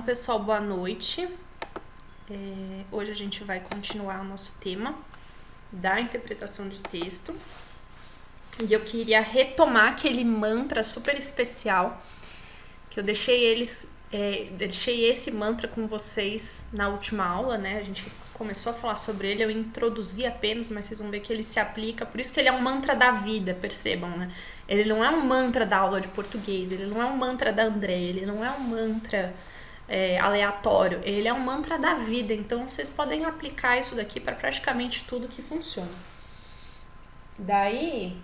pessoal, boa noite. Hoje a gente vai continuar o nosso tema da interpretação de texto. E eu queria retomar aquele mantra super especial que eu deixei esse mantra com vocês na última aula, né? A gente começou a falar sobre ele, eu introduzi apenas, mas vocês vão ver que ele se aplica, por isso que ele é um mantra da vida, percebam, né? Ele não é um mantra da aula de português, ele não é um mantra da André, ele não é um mantra aleatório, ele é um mantra da vida, então vocês podem aplicar isso daqui para praticamente tudo que funciona. Daí,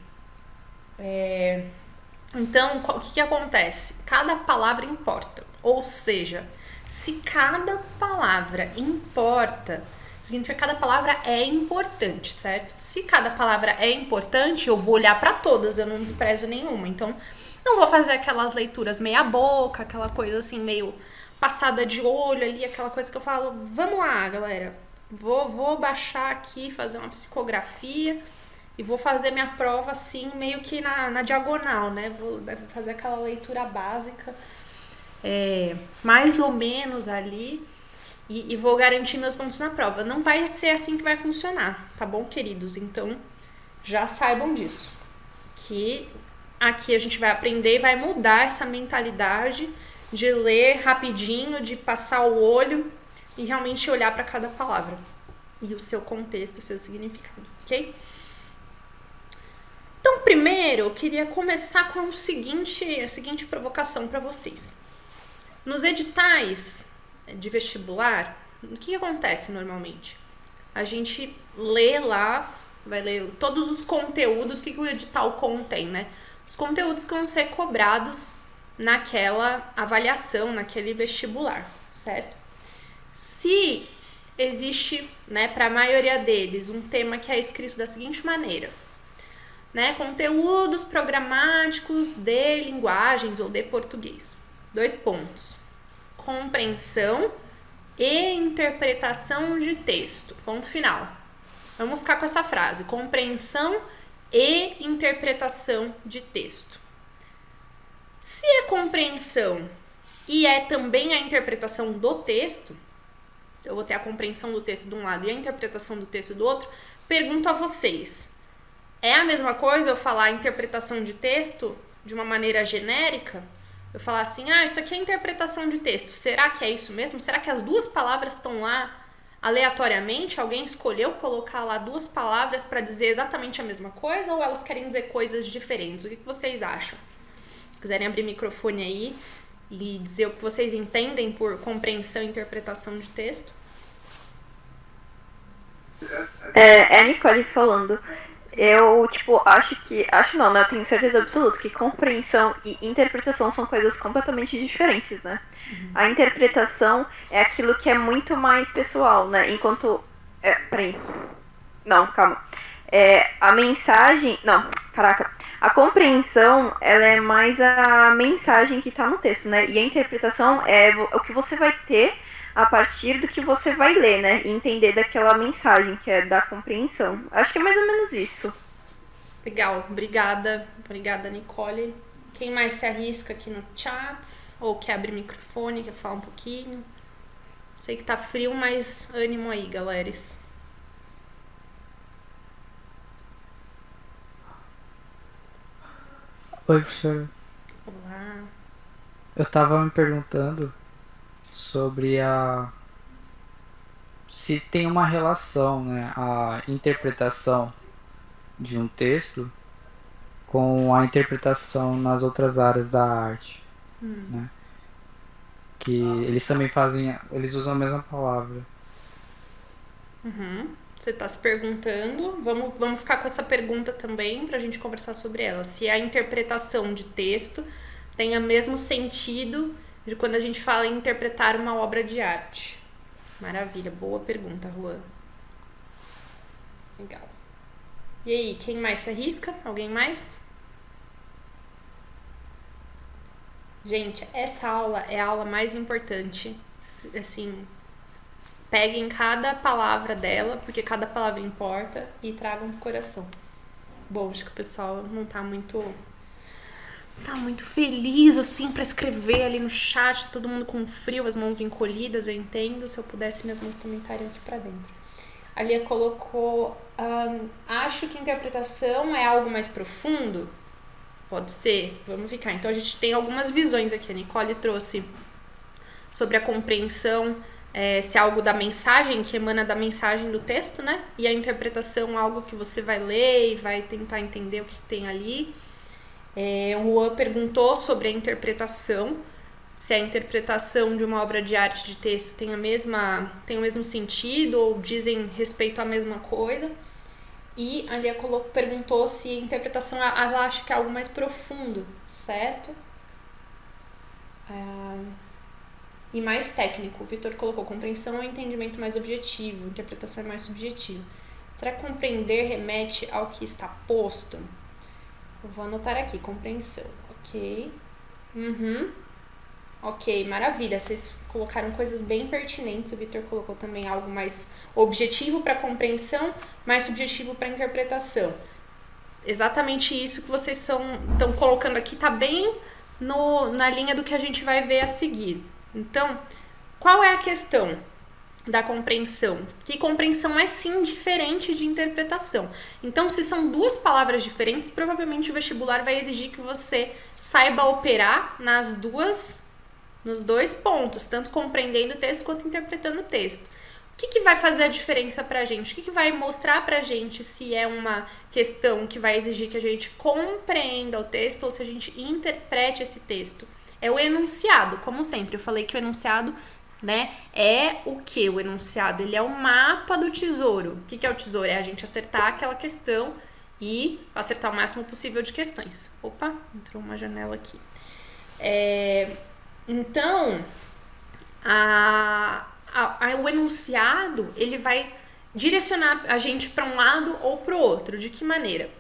então, o que acontece? Cada palavra importa, ou seja, se cada palavra importa, significa que cada palavra é importante, certo? Se cada palavra é importante, eu vou olhar para todas, eu não desprezo nenhuma. Então, não vou fazer aquelas leituras meia boca, aquela coisa assim meio passada de olho ali, aquela coisa que eu falo, vamos lá, galera, vou baixar aqui, fazer uma psicografia e vou fazer minha prova assim, meio que na diagonal, né? Vou fazer aquela leitura básica, mais ou menos ali, e vou garantir meus pontos na prova. Não vai ser assim que vai funcionar, tá bom, queridos? Então, já saibam disso. Que aqui a gente vai aprender e vai mudar essa mentalidade de ler rapidinho, de passar o olho e realmente olhar para cada palavra. E o seu contexto, o seu significado, ok? Então, primeiro, eu queria começar com a seguinte provocação para vocês. Nos editais de vestibular, o que acontece normalmente? A gente lê lá, vai ler todos os conteúdos que o edital contém, né? Os conteúdos que vão ser cobrados naquela avaliação, naquele vestibular, certo? Se existe, né, para a maioria deles, um tema que é escrito da seguinte maneira, né, conteúdos programáticos de linguagens ou de português. 2 pontos. Compreensão e interpretação de texto. Ponto final. Vamos ficar com essa frase. Compreensão e interpretação de texto. Se é compreensão e é também a interpretação do texto, eu vou ter a compreensão do texto de um lado e a interpretação do texto do outro, pergunto a vocês. É a mesma coisa eu falar interpretação de texto de uma maneira genérica? Eu falar assim, isso aqui é interpretação de texto. Será que é isso mesmo? Será que as 2 palavras estão lá aleatoriamente? Alguém escolheu colocar lá 2 palavras para dizer exatamente a mesma coisa? Ou elas querem dizer coisas diferentes? O que vocês acham? Se quiserem abrir o microfone aí e dizer o que vocês entendem por compreensão e interpretação de texto. É a Nicole falando. Eu, acho não, né? Eu tenho certeza absoluta que compreensão e interpretação são coisas completamente diferentes, né? A interpretação é aquilo que é muito mais pessoal, né? Enquanto... peraí. Não, calma. A mensagem... Não, caraca. A compreensão, ela é mais a mensagem que tá no texto, né? E a interpretação é o que você vai ter a partir do que você vai ler, né? E entender daquela mensagem que é da compreensão. Acho que é mais ou menos isso. Legal, obrigada, Nicole. Quem mais se arrisca aqui no chat? Ou quer abrir microfone, quer falar um pouquinho? Sei que tá frio, mas ânimo aí, galeras. Oi, professor. Olá. Eu tava me perguntando sobre se tem uma relação, né, a interpretação de um texto com a interpretação nas outras áreas da arte, né? Que eles também eles usam a mesma palavra. Você tá se perguntando, vamos ficar com essa pergunta também pra gente conversar sobre ela. Se a interpretação de texto tem o mesmo sentido de quando a gente fala em interpretar uma obra de arte. Maravilha, boa pergunta, Juan. Legal. E aí, quem mais se arrisca? Alguém mais? Gente, essa aula é a aula mais importante. Assim, peguem cada palavra dela, porque cada palavra importa, e tragam pro coração. Bom, acho que o pessoal não tá muito tá muito feliz, assim, pra escrever ali no chat, todo mundo com frio, as mãos encolhidas, eu entendo. Se eu pudesse, minhas mãos também estariam aqui pra dentro. A Lia colocou, acho que interpretação é algo mais profundo. Pode ser, vamos ficar. Então, a gente tem algumas visões aqui. A Nicole trouxe sobre a compreensão, se é algo da mensagem, que emana da mensagem do texto, né? E a interpretação, algo que você vai ler e vai tentar entender o que tem ali. O Juan perguntou sobre a interpretação, se a interpretação de uma obra de arte de texto tem o mesmo sentido ou dizem respeito à mesma coisa. E a Lia perguntou se a interpretação ela acha que é algo mais profundo, certo? E mais técnico. O Vitor colocou: compreensão é um entendimento mais objetivo, interpretação é mais subjetivo. Será que compreender remete ao que está posto? Eu vou anotar aqui, compreensão. Ok. Ok, maravilha. Vocês colocaram coisas bem pertinentes. O Vitor colocou também algo mais objetivo para compreensão, mais subjetivo para interpretação. Exatamente isso que vocês estão colocando aqui está bem na linha do que a gente vai ver a seguir. Então, qual é a questão da compreensão? Que compreensão é sim diferente de interpretação. Então, se são duas palavras diferentes, provavelmente o vestibular vai exigir que você saiba operar nos dois pontos, tanto compreendendo o texto quanto interpretando o texto. O que vai fazer a diferença pra gente? O que vai mostrar pra gente se é uma questão que vai exigir que a gente compreenda o texto ou se a gente interprete esse texto? É o enunciado, como sempre. Eu falei que o enunciado, né, é o que? O enunciado, ele é o mapa do tesouro. O que é o tesouro? É a gente acertar aquela questão e acertar o máximo possível de questões. Opa, entrou uma janela aqui. Então, o enunciado, ele vai direcionar a gente para um lado ou para o outro. De que maneira?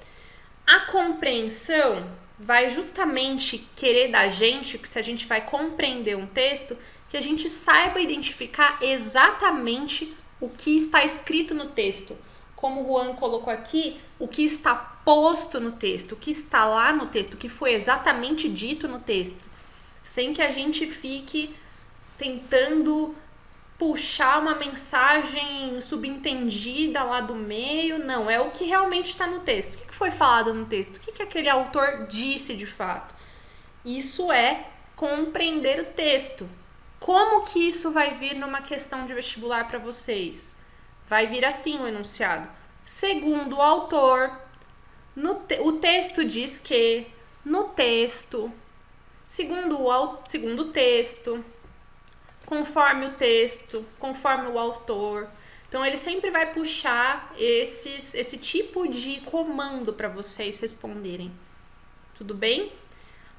A compreensão vai justamente querer da gente, se a gente vai compreender um texto, que a gente saiba identificar exatamente o que está escrito no texto. Como o Juan colocou aqui, o que está posto no texto, o que está lá no texto, o que foi exatamente dito no texto. Sem que a gente fique tentando puxar uma mensagem subentendida lá do meio. Não, é o que realmente está no texto. O que foi falado no texto? O que aquele autor disse de fato? Isso é compreender o texto. Como que isso vai vir numa questão de vestibular para vocês? Vai vir assim o enunciado. Segundo o autor, o texto diz que, no texto, segundo o texto, conforme o texto, conforme o autor. Então, ele sempre vai puxar esse tipo de comando para vocês responderem. Tudo bem?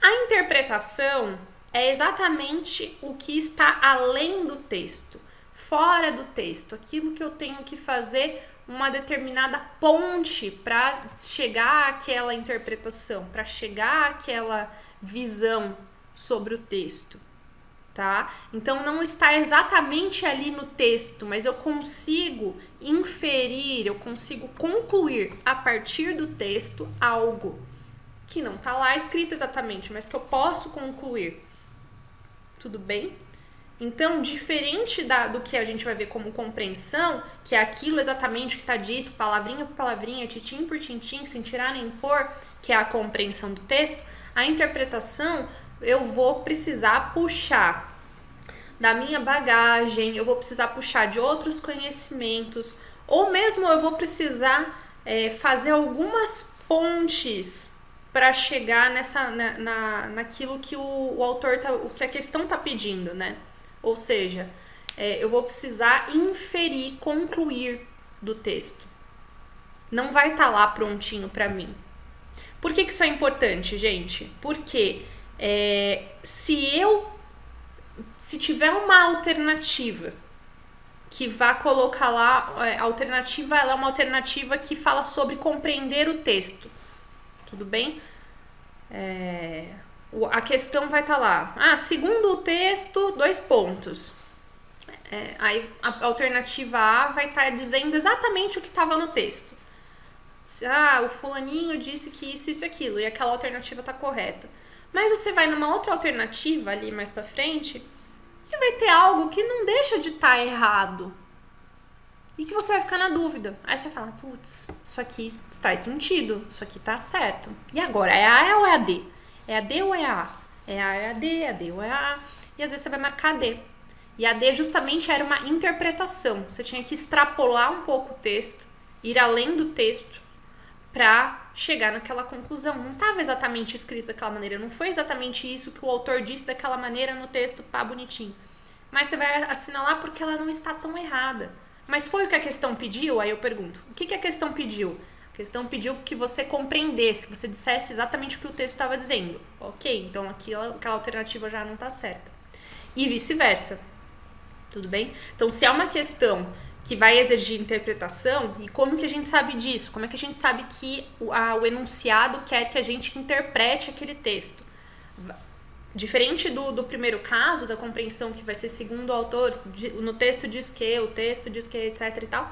A interpretação é exatamente o que está além do texto, fora do texto, aquilo que eu tenho que fazer uma determinada ponte para chegar àquela interpretação, para chegar àquela visão sobre o texto, tá? Então não está exatamente ali no texto, mas eu consigo inferir, eu consigo concluir a partir do texto algo que não está lá escrito exatamente, mas que eu posso concluir. Tudo bem? Então, diferente do que a gente vai ver como compreensão, que é aquilo exatamente que está dito, palavrinha por palavrinha, tintim por tintim, sem tirar nem pôr, que é a compreensão do texto, a interpretação eu vou precisar puxar da minha bagagem, eu vou precisar puxar de outros conhecimentos, ou mesmo eu vou precisar fazer algumas pontes para chegar naquilo que o autor que a questão está pedindo, né? Ou seja, eu vou precisar inferir, concluir do texto. Não vai estar lá prontinho para mim. Por que isso é importante, gente? Porque se tiver uma alternativa que vá colocar lá, a alternativa ela é uma alternativa que fala sobre compreender o texto. Tudo bem? A questão vai estar lá. Segundo o texto, 2 pontos. Aí a alternativa A vai estar dizendo exatamente o que estava no texto. O fulaninho disse que isso e aquilo, e aquela alternativa está correta. Mas você vai numa outra alternativa ali mais pra frente e vai ter algo que não deixa de estar errado. E que você vai ficar na dúvida. Aí você fala, putz, isso aqui faz sentido, isso aqui tá certo. E agora, é A ou é a D? É a D ou é a A? É A, é a D, é a D ou é a A? E às vezes você vai marcar D. E a D justamente era uma interpretação. Você tinha que extrapolar um pouco o texto, ir além do texto, para chegar naquela conclusão. Não estava exatamente escrito daquela maneira, não foi exatamente isso que o autor disse daquela maneira no texto, pá, bonitinho. Mas você vai assinalar porque ela não está tão errada. Mas foi o que a questão pediu? Aí eu pergunto, o que a questão pediu? A questão pediu que você compreendesse, que você dissesse exatamente o que o texto estava dizendo. Ok, então aquela alternativa já não está certa. E vice-versa. Tudo bem? Então, se é uma questão que vai exigir interpretação, e como que a gente sabe disso? Como é que a gente sabe que o enunciado quer que a gente interprete aquele texto? Diferente do primeiro caso, da compreensão que vai ser segundo o autor, no texto diz que, o texto diz que, etc e tal,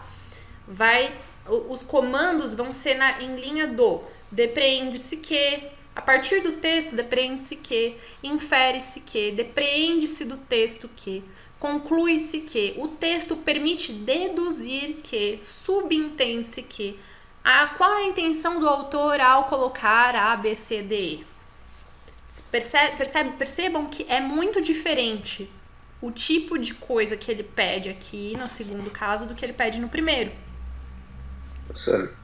os comandos vão ser em linha do depreende-se que, a partir do texto, depreende-se que, infere-se que, depreende-se do texto que, conclui-se que, o texto permite deduzir que, subentende-se que, qual é a intenção do autor ao colocar A, B, C, D, E. Percebam que é muito diferente o tipo de coisa que ele pede aqui no segundo caso do que ele pede no primeiro. Professora,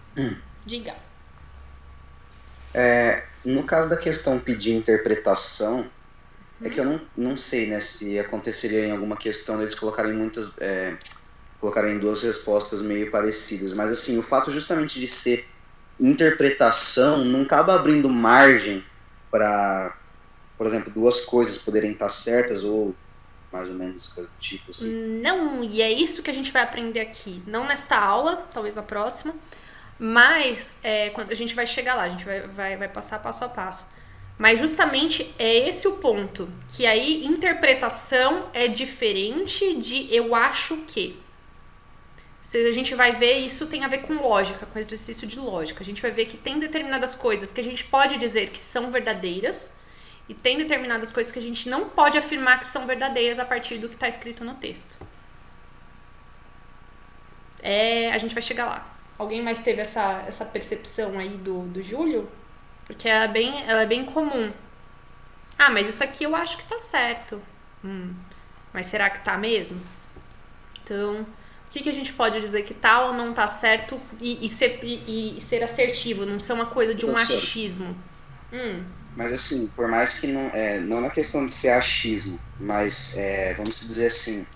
Diga. no caso da questão pedir interpretação, é que eu não sei, né, se aconteceria em alguma questão deles colocarem colocarem duas respostas meio parecidas, mas assim, o fato justamente de ser interpretação não acaba abrindo margem para, por exemplo, duas coisas poderem estar certas ou mais ou menos coisa do tipo assim. Não, e é isso que a gente vai aprender aqui. Não nesta aula, talvez na próxima, mas quando a gente vai chegar lá, a gente vai passar passo a passo. Mas justamente é esse o ponto, que aí interpretação é diferente de eu acho que. Se a gente vai ver, isso tem a ver com lógica, com exercício de lógica. A gente vai ver que tem determinadas coisas que a gente pode dizer que são verdadeiras e tem determinadas coisas que a gente não pode afirmar que são verdadeiras a partir do que está escrito no texto. A gente vai chegar lá. Alguém mais teve essa percepção aí do Júlio? Porque ela é bem comum. Ah, mas isso aqui eu acho que tá certo. Mas será que tá mesmo? Então, o que a gente pode dizer que tá ou não tá certo e ser assertivo, não ser uma coisa de um achismo? Mas assim, por mais que não na questão de ser achismo, mas vamos dizer assim,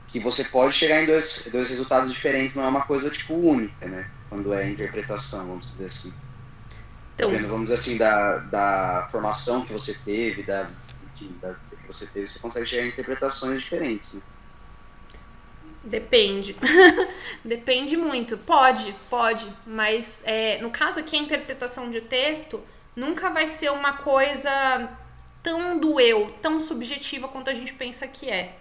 que você pode chegar em dois resultados diferentes, não é uma coisa tipo única, né? Quando é interpretação, vamos dizer assim. Então, vamos dizer assim, da formação que você teve, você consegue chegar em interpretações diferentes, né? Depende. Depende muito. Pode, mas no caso aqui a interpretação de texto nunca vai ser uma coisa tão do eu, tão subjetiva quanto a gente pensa que é,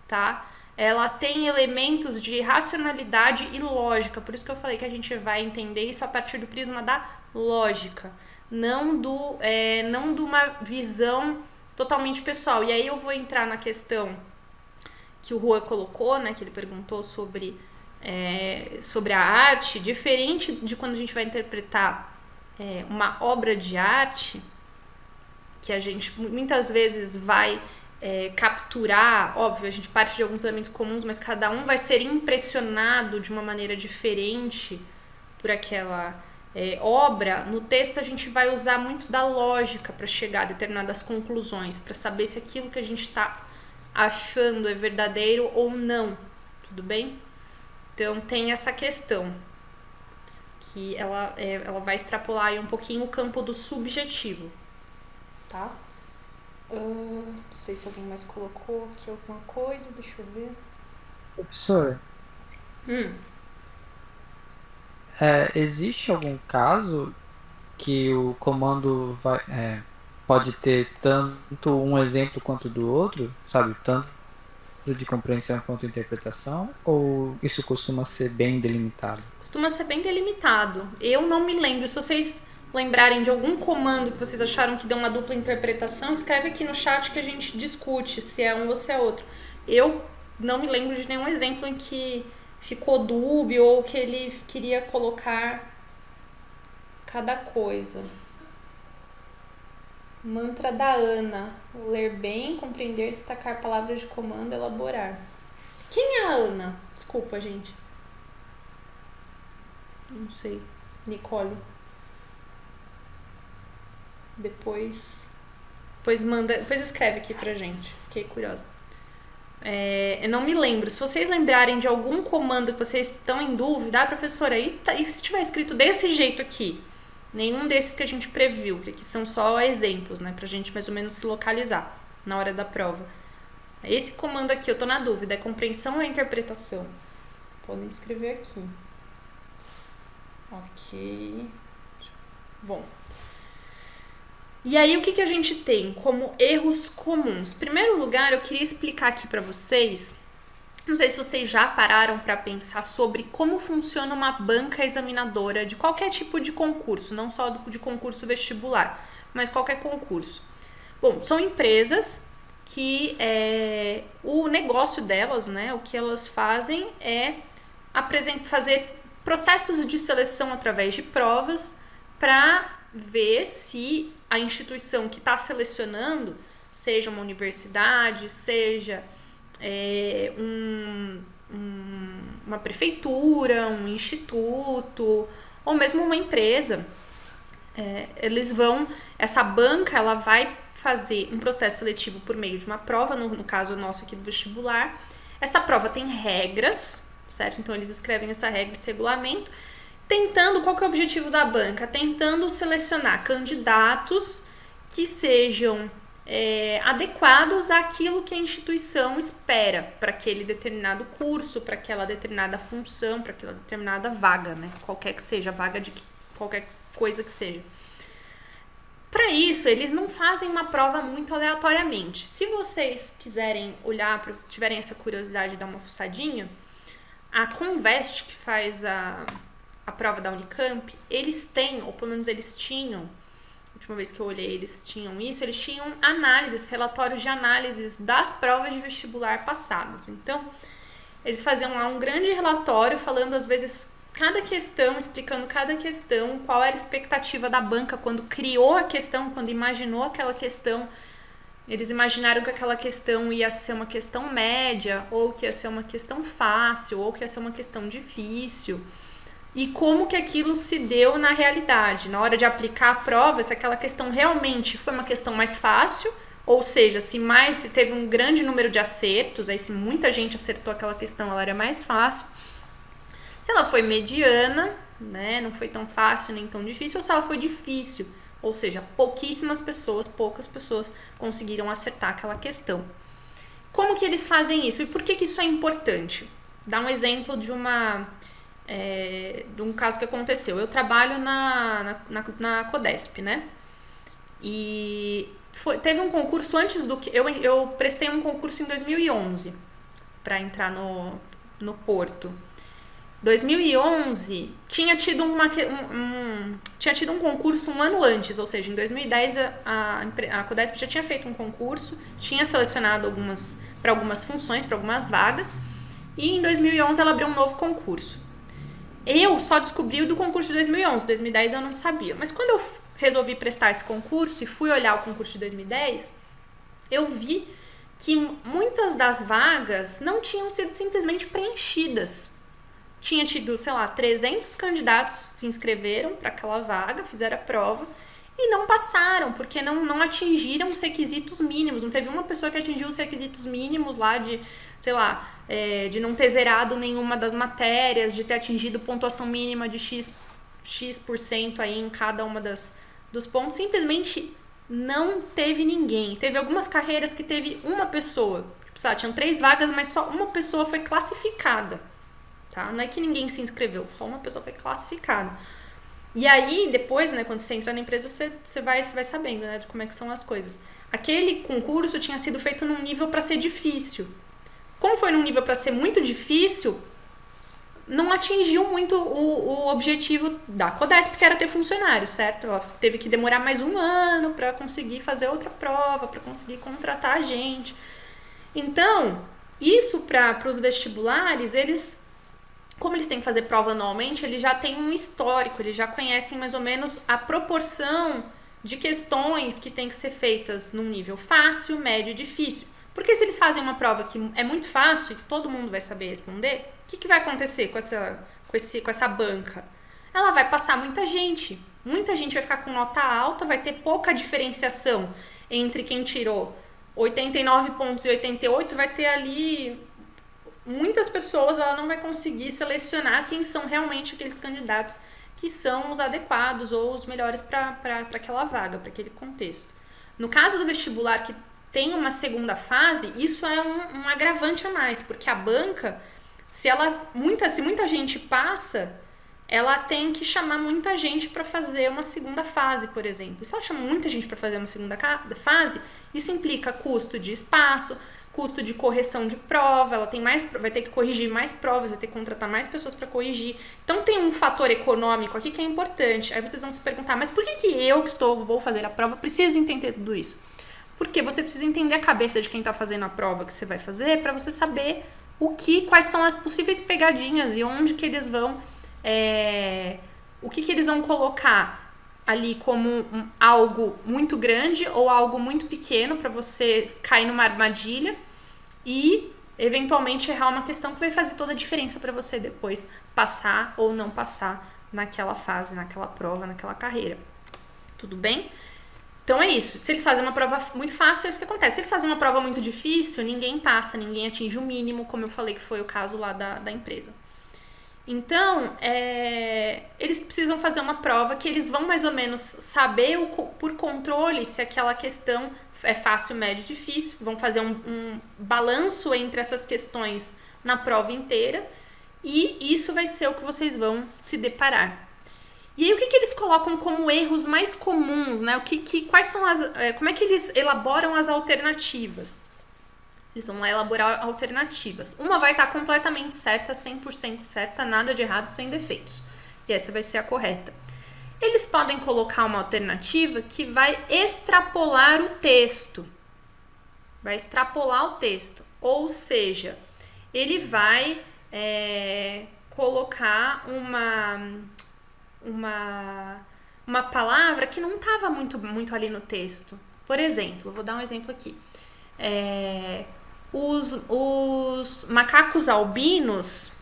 tá? Ela tem elementos de racionalidade e lógica, por isso que eu falei que a gente vai entender isso a partir do prisma da lógica, não de uma visão totalmente pessoal. E aí eu vou entrar na questão que o Rua colocou, né, que ele perguntou sobre a arte, diferente de quando a gente vai interpretar uma obra de arte, que a gente muitas vezes vai capturar, óbvio, a gente parte de alguns elementos comuns, mas cada um vai ser impressionado de uma maneira diferente por aquela obra. No texto a gente vai usar muito da lógica para chegar a determinadas conclusões, para saber se aquilo que a gente está achando é verdadeiro ou não, tudo bem? Então tem essa questão, que ela vai extrapolar aí um pouquinho o campo do subjetivo, tá? Não sei se alguém mais colocou aqui alguma coisa, deixa eu ver. Professor, existe algum caso que o comando pode ter tanto um exemplo quanto do outro, sabe? Tanto de compreensão quanto interpretação? Ou isso costuma ser bem delimitado? Costuma ser bem delimitado. Eu não me lembro. Se vocês lembrarem de algum comando que vocês acharam que deu uma dupla interpretação, escreve aqui no chat que a gente discute se é um ou se é outro. Eu não me lembro de nenhum exemplo em que ficou dúbio ou que ele queria colocar cada coisa. Mantra da Ana. Ler bem, compreender, destacar palavras de comando, elaborar. Quem é a Ana? Desculpa, gente. Não sei. Nicole. Depois manda, depois escreve aqui pra gente. Fiquei curiosa. Eu não me lembro. Se vocês lembrarem de algum comando que vocês estão em dúvida, professora, e se tiver escrito desse jeito aqui, nenhum desses que a gente previu, que aqui são só exemplos, né, pra gente mais ou menos se localizar na hora da prova. Esse comando aqui, eu tô na dúvida, é compreensão ou é interpretação? Podem escrever aqui. Ok. Bom. E aí, o que a gente tem como erros comuns? Em primeiro lugar, eu queria explicar aqui pra vocês, não sei se vocês já pararam para pensar sobre como funciona uma banca examinadora de qualquer tipo de concurso, não só de concurso vestibular, mas qualquer concurso. Bom, são empresas que o negócio delas, né, o que elas fazem é fazer processos de seleção através de provas para ver se a instituição que está selecionando, seja uma universidade, seja uma prefeitura, um instituto, ou mesmo uma empresa, essa banca ela vai fazer um processo seletivo por meio de uma prova, no caso nosso aqui do vestibular. Essa prova tem regras, certo? Então eles escrevem essa regra, esse regulamento, qual que é o objetivo da banca? Tentando selecionar candidatos que sejam adequados àquilo que a instituição espera para aquele determinado curso, para aquela determinada função, para aquela determinada vaga, né? Qualquer que seja, vaga de qualquer coisa que seja. Para isso, eles não fazem uma prova muito aleatoriamente. Se vocês quiserem olhar, tiverem essa curiosidade de dar uma fuçadinha, a Convest, que faz a prova da Unicamp, eles têm, ou pelo menos eles tinham, a última vez que eu olhei, eles tinham análises, relatórios de análises das provas de vestibular passadas. Então, eles faziam lá um grande relatório falando, às vezes, cada questão, explicando cada questão, qual era a expectativa da banca quando criou a questão, quando imaginou aquela questão. Eles imaginaram que aquela questão ia ser uma questão média, ou que ia ser uma questão fácil, ou que ia ser uma questão difícil. E como que aquilo se deu na realidade, na hora de aplicar a prova, se aquela questão realmente foi uma questão mais fácil, ou seja, se teve um grande número de acertos, aí se muita gente acertou aquela questão, ela era mais fácil. Se ela foi mediana, né, não foi tão fácil nem tão difícil, ou se ela foi difícil, ou seja, poucas pessoas conseguiram acertar aquela questão. Como que eles fazem isso? E por que isso é importante? Dá um exemplo de um caso que aconteceu. Eu trabalho na Codesp, né? E teve um concurso antes do que... Eu prestei um concurso em 2011 para entrar no Porto. 2011 tinha tido um concurso um ano antes, ou seja, em 2010 a Codesp já tinha feito um concurso, tinha selecionado para algumas funções, para algumas vagas, e em 2011 ela abriu um novo concurso. Eu só descobri o do concurso de 2011, 2010 eu não sabia, mas quando eu resolvi prestar esse concurso e fui olhar o concurso de 2010, eu vi que muitas das vagas não tinham sido simplesmente preenchidas. Tinha tido, 300 candidatos se inscreveram para aquela vaga, fizeram a prova e não passaram, porque não atingiram os requisitos mínimos. Não teve uma pessoa que atingiu os requisitos mínimos lá de, de não ter zerado nenhuma das matérias, de ter atingido pontuação mínima de X% aí em cada uma dos pontos. Simplesmente não teve ninguém. Teve algumas carreiras que teve uma pessoa. Tinham 3 vagas, mas só uma pessoa foi classificada. Tá? Não é que ninguém se inscreveu, só uma pessoa foi classificada. E aí, depois, né, quando você entra na empresa, você vai sabendo, né, de como é que são as coisas. Aquele concurso tinha sido feito num nível para ser difícil. Como foi num nível para ser muito difícil, não atingiu muito o objetivo da Codesp, que era ter funcionário, certo? Ela teve que demorar mais um ano para conseguir fazer outra prova, para conseguir contratar a gente. Então, isso para os vestibulares, como eles têm que fazer prova anualmente, eles já têm um histórico, eles já conhecem mais ou menos a proporção de questões que tem que ser feitas num nível fácil, médio e difícil. Porque se eles fazem uma prova que é muito fácil e que todo mundo vai saber responder, o que vai acontecer com essa banca? Ela vai passar muita gente. Muita gente vai ficar com nota alta, vai ter pouca diferenciação entre quem tirou 89 pontos e 88, vai ter ali muitas pessoas, ela não vai conseguir selecionar quem são realmente aqueles candidatos que são os adequados ou os melhores para aquela vaga, para aquele contexto. No caso do vestibular, que tem uma segunda fase, isso é um agravante a mais, porque a banca, se muita gente passa, ela tem que chamar muita gente para fazer uma segunda fase, por exemplo. Se ela chama muita gente para fazer uma segunda fase, isso implica custo de espaço, custo de correção de prova, ela vai ter que corrigir mais provas, vai ter que contratar mais pessoas para corrigir. Então tem um fator econômico aqui que é importante. Aí vocês vão se perguntar, mas por que eu vou fazer a prova, preciso entender tudo isso? Porque você precisa entender a cabeça de quem está fazendo a prova que você vai fazer para você saber quais são as possíveis pegadinhas e onde que eles vão, o que eles vão colocar ali como algo muito grande ou algo muito pequeno para você cair numa armadilha e eventualmente errar uma questão que vai fazer toda a diferença para você depois passar ou não passar naquela fase, naquela prova, naquela carreira. Tudo bem? Então é isso. Se eles fazem uma prova muito fácil, é isso que acontece. Se eles fazem uma prova muito difícil, ninguém passa, ninguém atinge o mínimo, como eu falei que foi o caso lá da empresa. Então, eles precisam fazer uma prova que eles vão mais ou menos saber por controle se aquela questão é fácil, médio, difícil. Vão fazer um balanço entre essas questões na prova inteira e isso vai ser o que vocês vão se deparar. E aí, o que eles colocam como erros mais comuns, né? Quais são como é que eles elaboram as alternativas? Eles vão lá elaborar alternativas. Uma vai estar completamente certa, 100% certa, nada de errado, sem defeitos. E essa vai ser a correta. Eles podem colocar uma alternativa que vai extrapolar o texto. Vai extrapolar o texto. Ou seja, ele vai colocar uma palavra que não estava muito ali no texto. Por exemplo, vou dar um exemplo aqui. Os macacos albinos,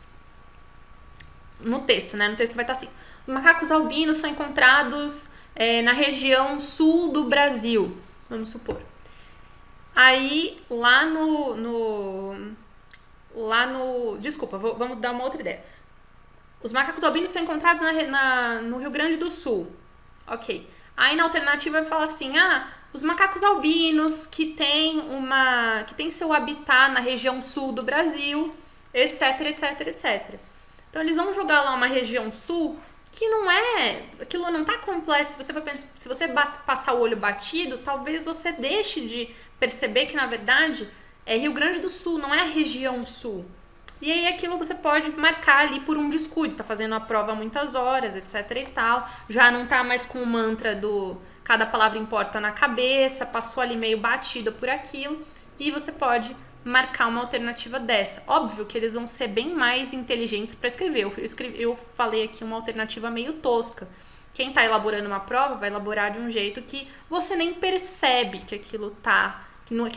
no texto, né? No texto vai estar assim: os macacos albinos são encontrados na região sul do Brasil, vamos supor. Aí, desculpa, vamos dar uma outra ideia. Os macacos albinos são encontrados no Rio Grande do Sul. Ok. Aí na alternativa vai falar assim: os macacos albinos que tem seu habitat na região sul do Brasil, etc, etc, etc. Então eles vão jogar lá uma região sul que aquilo não tá complexo. Se você passar o olho batido, talvez você deixe de perceber que na verdade é Rio Grande do Sul, não é a região sul. E aí aquilo você pode marcar ali por um descuido, tá fazendo a prova há muitas horas, etc e tal, já não tá mais com o mantra do cada palavra importa na cabeça, passou ali meio batido por aquilo, e você pode marcar uma alternativa dessa. Óbvio que eles vão ser bem mais inteligentes para escrever. Eu falei aqui uma alternativa meio tosca. Quem tá elaborando uma prova vai elaborar de um jeito que você nem percebe que aquilo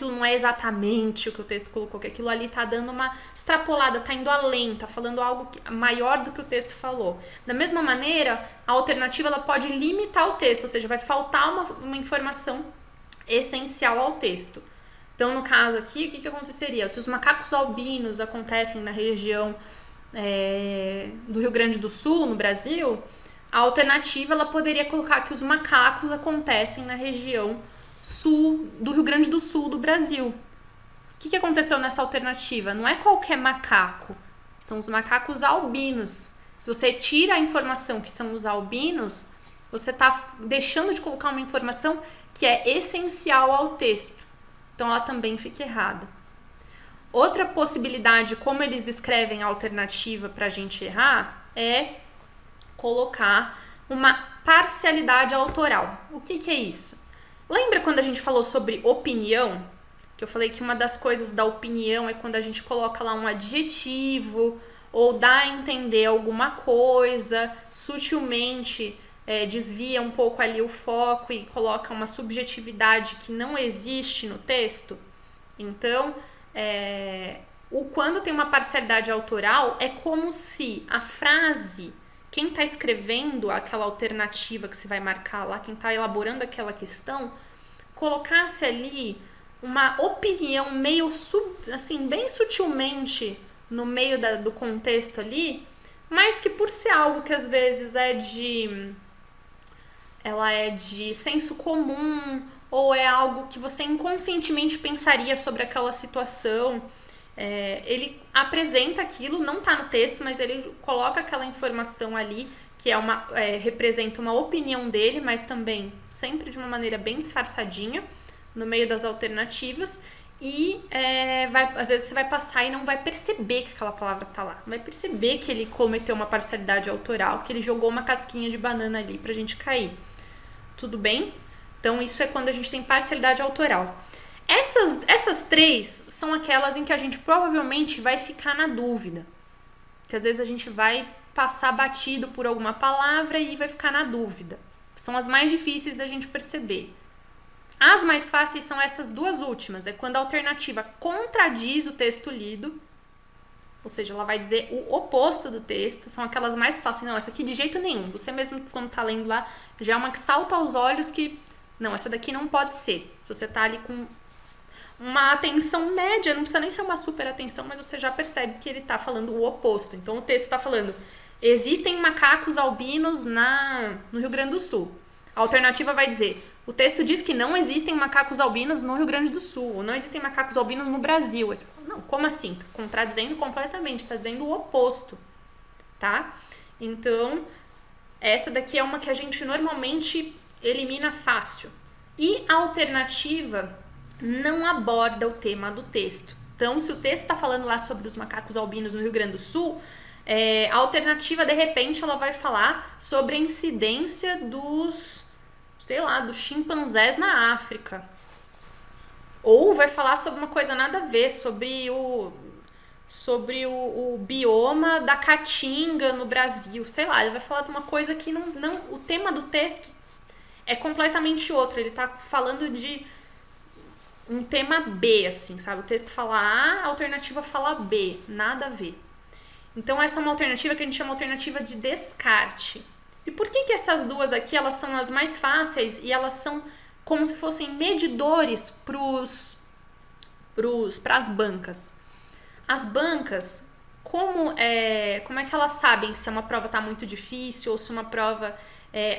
não é exatamente o que o texto colocou, que aquilo ali tá dando uma extrapolada, tá indo além, tá falando algo maior do que o texto falou. Da mesma maneira, a alternativa ela pode limitar o texto, ou seja, vai faltar uma informação essencial ao texto. Então, no caso aqui, o que aconteceria? Se os macacos albinos acontecem na região do Rio Grande do Sul, no Brasil, a alternativa ela poderia colocar que os macacos acontecem na região sul do Rio Grande do Sul do Brasil. O que aconteceu nessa alternativa? Não é qualquer macaco, são os macacos albinos. Se você tira a informação que são os albinos, você está deixando de colocar uma informação que é essencial ao texto. Então ela também fica errada. Outra possibilidade, como eles escrevem a alternativa pra gente errar, é colocar uma parcialidade autoral. O que é isso? Lembra quando a gente falou sobre opinião? Que eu falei que uma das coisas da opinião é quando a gente coloca lá um adjetivo ou dá a entender alguma coisa, sutilmente desvia um pouco ali o foco e coloca uma subjetividade que não existe no texto. Então, quando tem uma parcialidade autoral, é como se a frase, quem está escrevendo aquela alternativa que você vai marcar lá, quem está elaborando aquela questão, colocasse ali uma opinião meio, assim, bem sutilmente no meio do contexto ali, mas que por ser algo que às vezes ela é de senso comum, ou é algo que você inconscientemente pensaria sobre aquela situação, ele apresenta aquilo, não está no texto, mas ele coloca aquela informação ali, que representa uma opinião dele, mas também sempre de uma maneira bem disfarçadinha, no meio das alternativas, e às vezes você vai passar e não vai perceber que aquela palavra tá lá, não vai perceber que ele cometeu uma parcialidade autoral, que ele jogou uma casquinha de banana ali pra gente cair. Tudo bem? Então isso é quando a gente tem parcialidade autoral. Essas três são aquelas em que a gente provavelmente vai ficar na dúvida, que às vezes a gente vai passar batido por alguma palavra e vai ficar na dúvida. São as mais difíceis da gente perceber. As mais fáceis são essas duas últimas, é quando a alternativa contradiz o texto lido, ou seja, ela vai dizer o oposto do texto, são aquelas mais fáceis. Não, essa aqui de jeito nenhum, você mesmo quando tá lendo lá, já é uma que salta aos olhos que, não, essa daqui não pode ser. Se você tá ali com uma atenção média, não precisa nem ser uma super atenção, mas você já percebe que ele tá falando o oposto. Então o texto tá falando, existem macacos albinos no Rio Grande do Sul. A alternativa vai dizer, o texto diz que não existem macacos albinos no Rio Grande do Sul, ou não existem macacos albinos no Brasil. Não, como assim? Tá contradizendo completamente, está dizendo o oposto, tá? Então, essa daqui é uma que a gente normalmente elimina fácil. E a alternativa não aborda o tema do texto. Então, se o texto está falando lá sobre os macacos albinos no Rio Grande do Sul, a alternativa, de repente, ela vai falar sobre a incidência dos chimpanzés na África. Ou vai falar sobre uma coisa nada a ver, sobre o bioma da caatinga no Brasil. Sei lá, ele vai falar de uma coisa que o tema do texto é completamente outro. Ele tá falando de um tema B, assim, sabe? O texto fala A, a alternativa fala B. Nada a ver. Então, essa é uma alternativa que a gente chama alternativa de descarte. E por que essas duas aqui, elas são as mais fáceis e elas são como se fossem medidores para as bancas? As bancas, como é que elas sabem se uma prova está muito difícil ou se uma prova...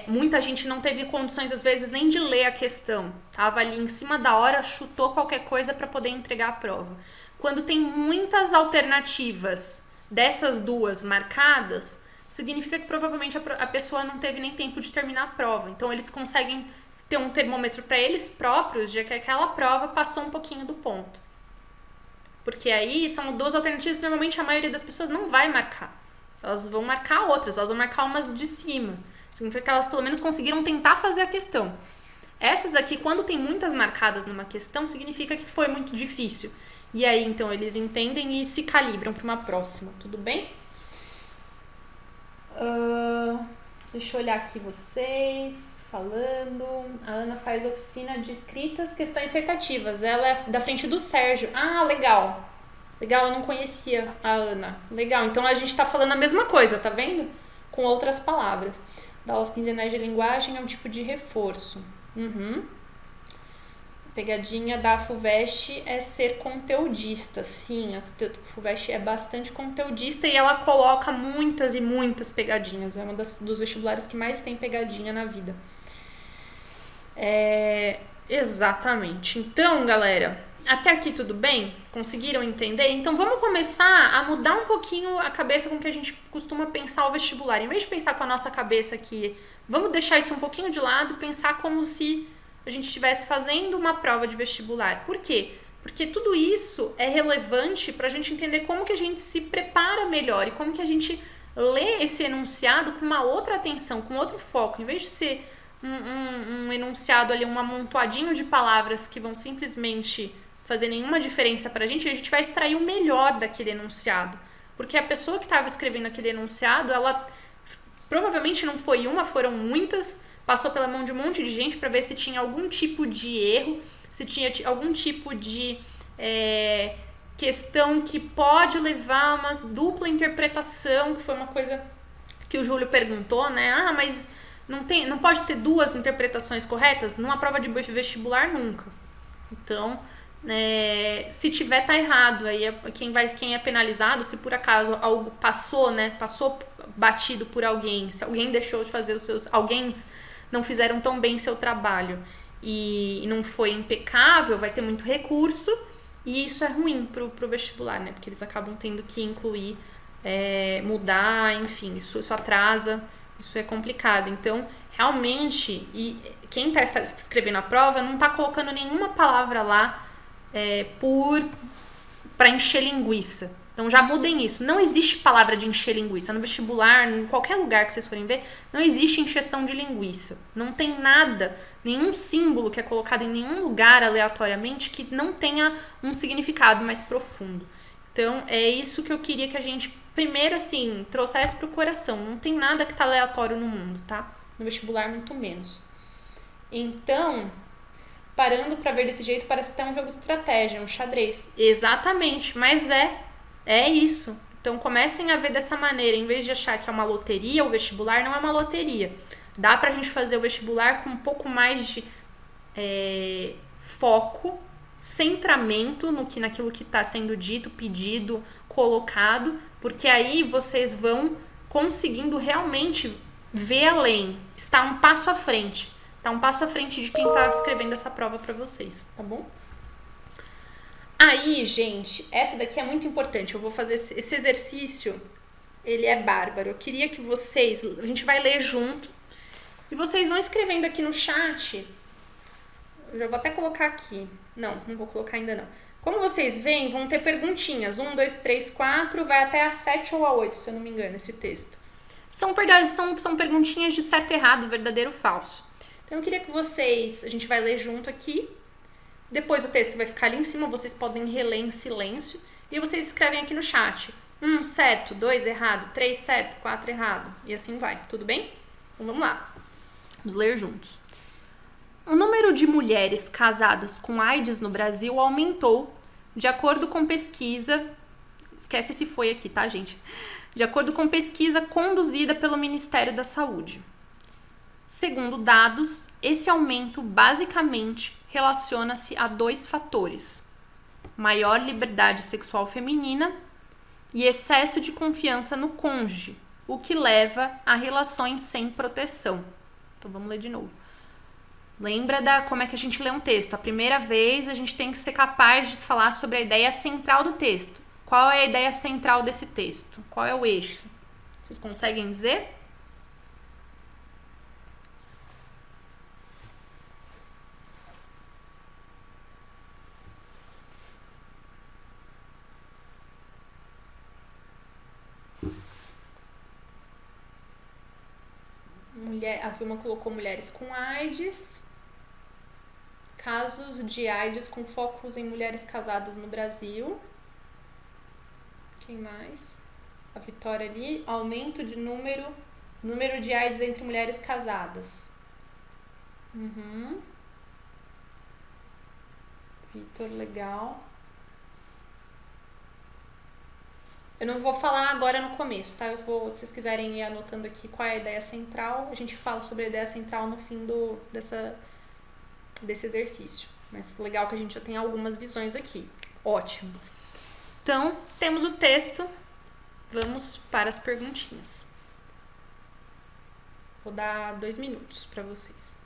muita gente não teve condições, às vezes, nem de ler a questão. Estava ali em cima da hora, chutou qualquer coisa para poder entregar a prova. Quando tem muitas alternativas dessas duas marcadas, significa que provavelmente a pessoa não teve nem tempo de terminar a prova. Então, eles conseguem ter um termômetro para eles próprios de que aquela prova passou um pouquinho do ponto. Porque aí são duas alternativas que normalmente a maioria das pessoas não vai marcar. Elas vão marcar outras, elas vão marcar umas de cima. Significa que elas pelo menos conseguiram tentar fazer a questão. Essas aqui, quando tem muitas marcadas numa questão, significa que foi muito difícil. E aí, então, eles entendem e se calibram para uma próxima. Tudo bem? Deixa eu olhar aqui vocês falando. A Ana faz oficina de escritas, questões dissertativas. Ela é da frente do Sérgio. Ah, legal. Legal, eu não conhecia a Ana. Legal, então a gente tá falando a mesma coisa, tá vendo? Com outras palavras. Dar aulas quinzenais de linguagem é um tipo de reforço. Pegadinha da FUVEST é ser conteudista. Sim, a FUVEST é bastante conteudista e ela coloca muitas e muitas pegadinhas. É uma dos vestibulares que mais tem pegadinha na vida. Exatamente. Então, galera, até aqui tudo bem? Conseguiram entender? Então vamos começar a mudar um pouquinho a cabeça com que a gente costuma pensar o vestibular. Em vez de pensar com a nossa cabeça aqui, vamos deixar isso um pouquinho de lado, pensar como se a gente estivesse fazendo uma prova de vestibular. Por quê? Porque tudo isso é relevante para a gente entender como que a gente se prepara melhor e como que a gente lê esse enunciado com uma outra atenção, com outro foco. Em vez de ser um enunciado ali, um amontoadinho de palavras que vão simplesmente fazer nenhuma diferença pra gente, a gente vai extrair o melhor daquele enunciado. Porque a pessoa que estava escrevendo aquele enunciado, ela provavelmente não foi uma, foram muitas, passou pela mão de um monte de gente para ver se tinha algum tipo de erro, se tinha algum tipo de questão que pode levar a uma dupla interpretação, que foi uma coisa que o Júlio perguntou, né? Ah, mas não pode ter duas interpretações corretas? Numa prova de vestibular, nunca. Então, se tiver, tá errado. Aí quem é penalizado, se por acaso algo passou, né? Passou batido por alguém, se alguém deixou de fazer alguém não fizeram tão bem seu trabalho e não foi impecável, vai ter muito recurso, e isso é ruim pro vestibular, né? Porque eles acabam tendo que incluir, mudar, enfim, isso atrasa, isso é complicado. Então, realmente, e quem tá escrevendo a prova não tá colocando nenhuma palavra lá para encher linguiça. Então já mudem isso. Não existe palavra de encher linguiça. No vestibular, em qualquer lugar que vocês forem ver, não existe encheção de linguiça. Não tem nada, nenhum símbolo que é colocado em nenhum lugar aleatoriamente que não tenha um significado mais profundo. Então é isso que eu queria que a gente, primeiro assim, trouxesse pro coração. Não tem nada que tá aleatório no mundo, tá? No vestibular, muito menos. Então, parando pra ver desse jeito, parece até um jogo de estratégia, um xadrez. Exatamente, mas é isso. Então comecem a ver dessa maneira. Em vez de achar que é uma loteria, o vestibular não é uma loteria. Dá pra gente fazer o vestibular com um pouco mais de foco, centramento naquilo que está sendo dito, pedido, colocado, porque aí vocês vão conseguindo realmente ver além, estar um passo à frente. Tá um passo à frente de quem tá escrevendo essa prova pra vocês, tá bom? Aí, gente, essa daqui é muito importante. Eu vou fazer esse exercício, ele é bárbaro. Eu queria que vocês, a gente vai ler junto, e vocês vão escrevendo aqui no chat. Eu já vou até colocar aqui. Não vou colocar ainda não. Como vocês veem, vão ter perguntinhas. 1, 2, 3, 4, vai até a 7 ou a 8, se eu não me engano, esse texto. São perguntinhas de certo, errado, verdadeiro, falso. Então eu queria que vocês, a gente vai ler junto aqui. Depois o texto vai ficar ali em cima, vocês podem reler em silêncio. E vocês escrevem aqui no chat. 1 certo, 2 errado, 3 certo, 4 errado. E assim vai, tudo bem? Então vamos lá. Vamos ler juntos. O número de mulheres casadas com AIDS no Brasil aumentou, de acordo com pesquisa... Esquece esse foi aqui, tá, gente? De acordo com pesquisa conduzida pelo Ministério da Saúde. Segundo dados, esse aumento basicamente relaciona-se a 2 fatores: maior liberdade sexual feminina e excesso de confiança no cônjuge, o que leva a relações sem proteção. Então vamos ler de novo. Lembra como é que a gente lê um texto? A primeira vez a gente tem que ser capaz de falar sobre a ideia central do texto. Qual é a ideia central desse texto? Qual é o eixo? Vocês conseguem dizer? A Vilma colocou mulheres com AIDS. Casos de AIDS com focos em mulheres casadas no Brasil. Quem mais? A Vitória ali. Aumento de número de AIDS entre mulheres casadas. Vitor, legal. Eu não vou falar agora no começo, tá? Se vocês quiserem ir anotando aqui qual é a ideia central, a gente fala sobre a ideia central no fim desse exercício. Mas legal que a gente já tem algumas visões aqui. Ótimo. Então, temos o texto. Vamos para as perguntinhas. Vou dar 2 minutos para vocês.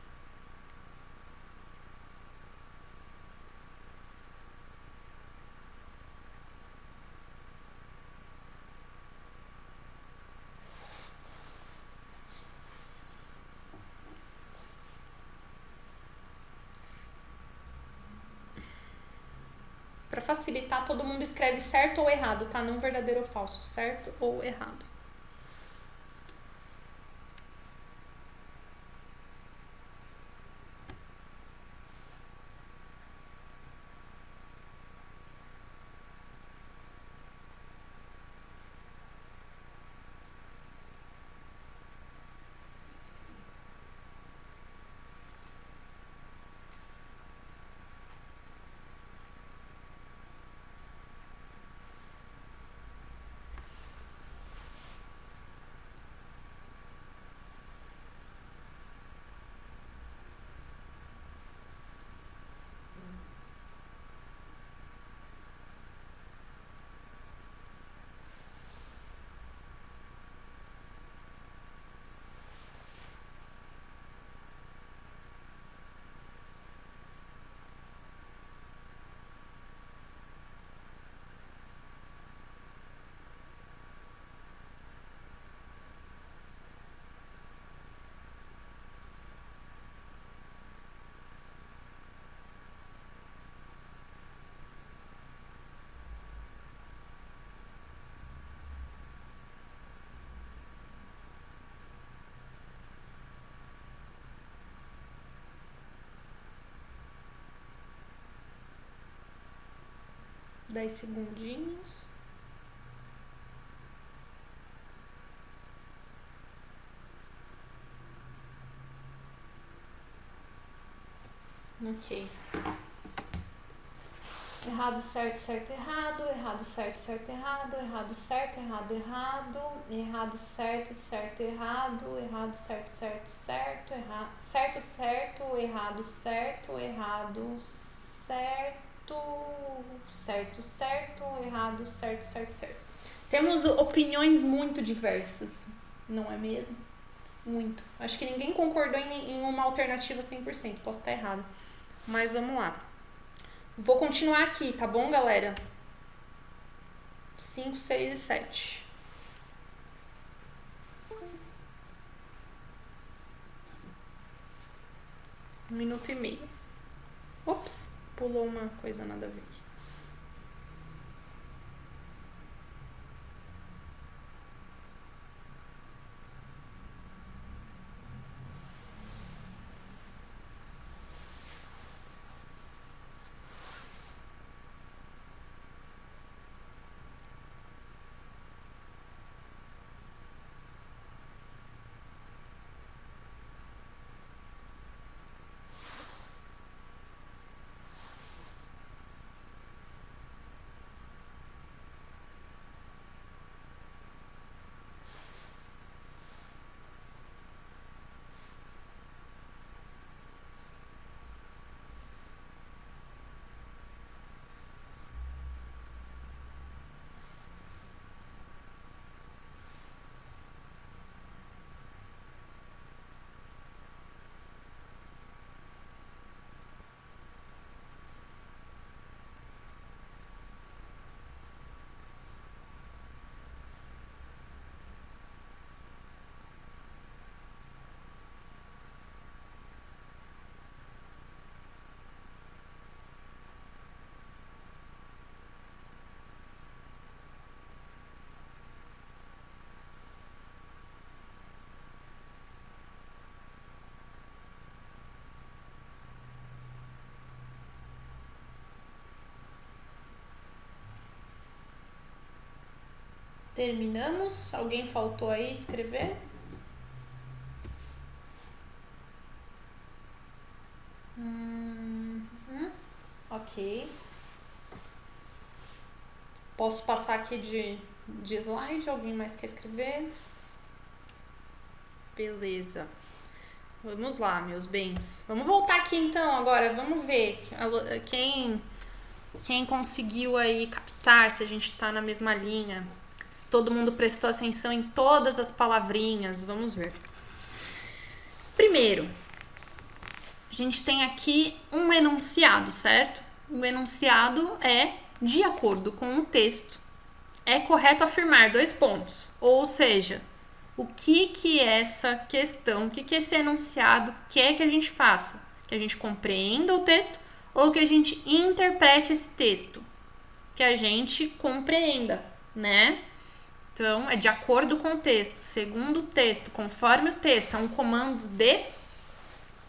Para facilitar, todo mundo escreve certo ou errado, tá? Não verdadeiro ou falso, certo ou errado. Dez segundinhos. Ok. Errado, certo, certo, errado. Errado, certo, certo, errado. Errado, certo, errado, errado. Errado, certo, certo, errado. Errado, certo, certo, certo. Errado, certo, certo. Errado, certo. Errado, certo. Certo, certo. Errado, certo, certo, certo. Temos opiniões muito diversas, não é mesmo? Muito. Acho que ninguém concordou em uma alternativa 100%. Posso estar errado. Mas vamos lá. Vou continuar aqui, tá bom, galera? 5, 6 e 7. Um minuto e meio. Ops, pulou uma coisa nada a ver aqui. Terminamos? Alguém faltou aí escrever? Ok. Posso passar aqui de slide? Alguém mais quer escrever? Beleza. Vamos lá, meus bens. Vamos voltar aqui então agora. Vamos ver quem conseguiu aí captar, se a gente tá na mesma linha. Se todo mundo prestou atenção em todas as palavrinhas. Vamos ver. Primeiro, a gente tem aqui um enunciado, certo? O enunciado é, de acordo com o texto, é correto afirmar 2 pontos. Ou seja, o que essa questão, o que esse enunciado quer que a gente faça? Que a gente compreenda o texto ou que a gente interprete esse texto? que a gente compreenda, né? Então, é de acordo com o texto, segundo o texto, conforme o texto, é um comando de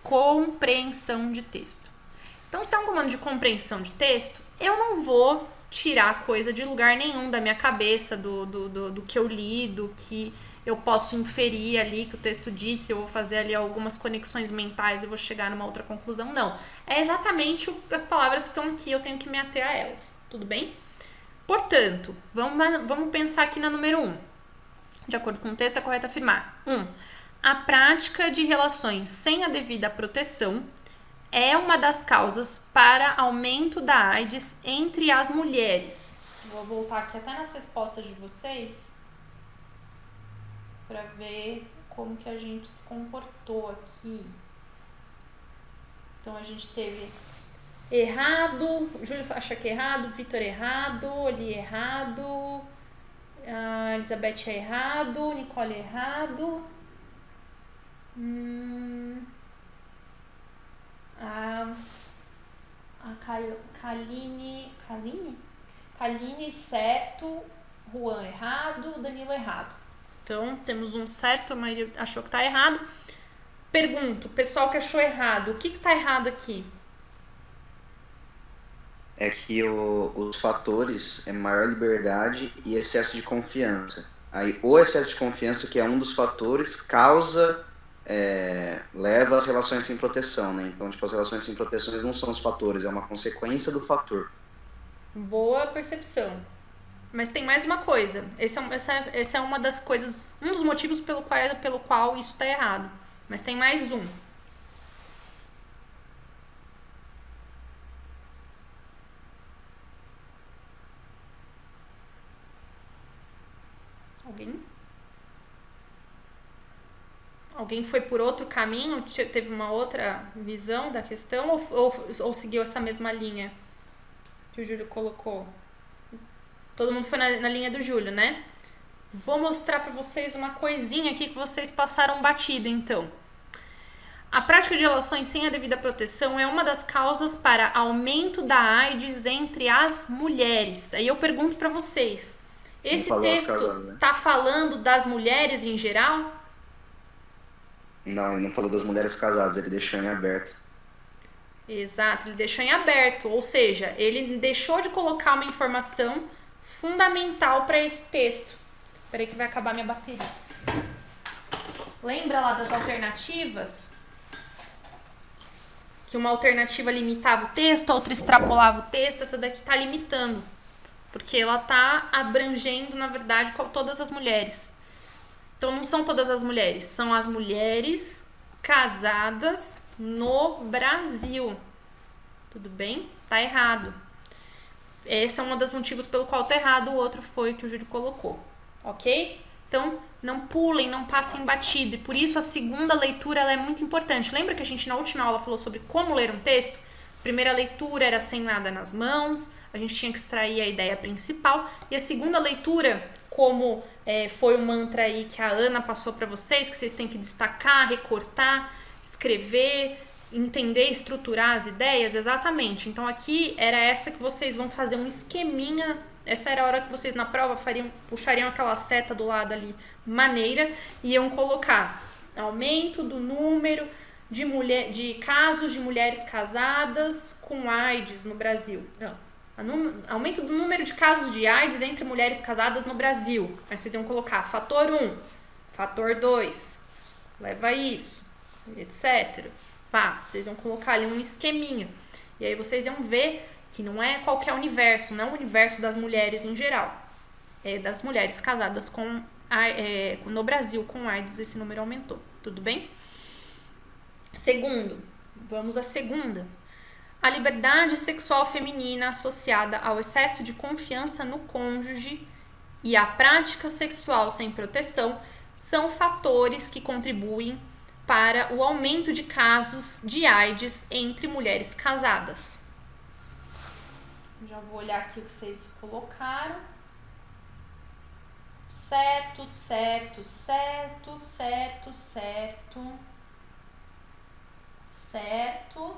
compreensão de texto. Então, se é um comando de compreensão de texto, eu não vou tirar coisa de lugar nenhum da minha cabeça, do que eu li, do que eu posso inferir ali que o texto disse, eu vou fazer ali algumas conexões mentais e vou chegar numa outra conclusão. Não. É exatamente as palavras que estão aqui, eu tenho que me ater a elas. Tudo bem? Portanto, vamos pensar aqui na número 1. De acordo com o texto, é correto afirmar. 1. A prática de relações sem a devida proteção é uma das causas para aumento da AIDS entre as mulheres. Vou voltar aqui até nas respostas de vocês para ver como que a gente se comportou aqui. Então, a gente teve errado, Júlio acha que é errado, Vitor errado, Oli errado, a Elizabeth é errado, Nicole errado, a Kaline certo, Juan errado, Danilo errado. Então, temos um certo, a maioria achou que tá errado. Pergunto, pessoal que achou errado, o que tá errado aqui? É que os fatores é maior liberdade e excesso de confiança. Aí, o excesso de confiança, que é um dos fatores, leva às relações sem proteção, né? Então, tipo, as relações sem proteção não são os fatores, é uma consequência do fator. Boa percepção. Mas tem mais uma coisa. Essa é uma das coisas, um dos motivos pelo qual isso está errado. Mas tem mais um. Alguém foi por outro caminho? Teve uma outra visão da questão? Ou seguiu essa mesma linha que o Júlio colocou? Todo mundo foi na linha do Júlio, né? Vou mostrar para vocês uma coisinha aqui que vocês passaram batido, então. A prática de relações sem a devida proteção é uma das causas para aumento da AIDS entre as mulheres. Aí eu pergunto para vocês, esse texto tá falando das mulheres em geral? Não, ele não falou das mulheres casadas, ele deixou em aberto. Exato, ele deixou em aberto, ou seja, ele deixou de colocar uma informação fundamental para esse texto. Espera aí que vai acabar minha bateria. Lembra lá das alternativas? Que uma alternativa limitava o texto, a outra extrapolava o texto, essa daqui está limitando. Porque ela está abrangendo, na verdade, todas as mulheres. Então, não são todas as mulheres, são as mulheres casadas no Brasil. Tudo bem? Tá errado. Esse é um dos motivos pelo qual tá errado, o outro foi o que o Júlio colocou. Ok? Então, não pulem, não passem batido. E por isso a segunda leitura ela é muito importante. Lembra que a gente na última aula falou sobre como ler um texto? A primeira leitura era sem nada nas mãos, a gente tinha que extrair a ideia principal. E a segunda leitura, como foi o mantra aí que a Ana passou para vocês, que vocês têm que destacar, recortar, escrever, entender, estruturar as ideias, exatamente. Então aqui era essa que vocês vão fazer um esqueminha. Essa era a hora que vocês na prova puxariam aquela seta do lado ali, maneira, e iam colocar aumento do número de casos de mulheres casadas com AIDS no Brasil. Não. Aumento do número de casos de AIDS entre mulheres casadas no Brasil. Aí vocês iam colocar fator 1, fator 2, leva a isso, etc. Vocês iam colocar ali um esqueminha. E aí vocês iam ver que não é qualquer universo, não é o universo das mulheres em geral. É das mulheres casadas no Brasil com AIDS, esse número aumentou. Tudo bem? Segundo, vamos à segunda. A liberdade sexual feminina associada ao excesso de confiança no cônjuge e a prática sexual sem proteção são fatores que contribuem para o aumento de casos de AIDS entre mulheres casadas. Já vou olhar aqui o que vocês colocaram. Certo, certo, certo, certo, certo, certo,